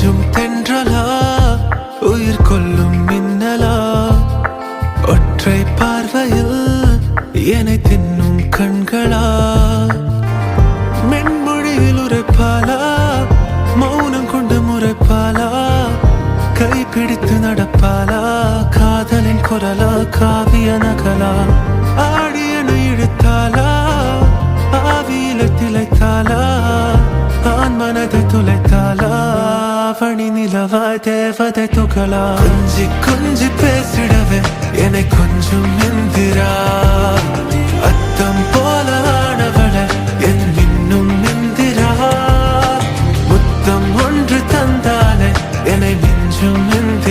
கொஞ்சம் தென்றலா உயிர் கொள்ளும் மின்னலா ஒற்றை பார்வையில் என்னை தின்னும் கண்களா மென்மொழியில் உரைப்பாலா மௌனம் கொண்டு முறைப்பாலா கைப்பிடித்து நடப்பாலா காதலின் குரலா காவிய நகலா ஆடியன இழுத்தாலா ஆவியில திளைத்தாலா ஆண் மனதை துளைத்தாலா அவனி நிலவாய் தேவதை துகளா கொஞ்சி கொஞ்சி பேசிடவே என்னை கொஞ்சம் எந்திரா அத்தம் போல ஆனவளை என் இன்னும் எந்திரா முத்தம் ஒன்று தந்தாலே என்னை மிஞ்சும் எந்திரா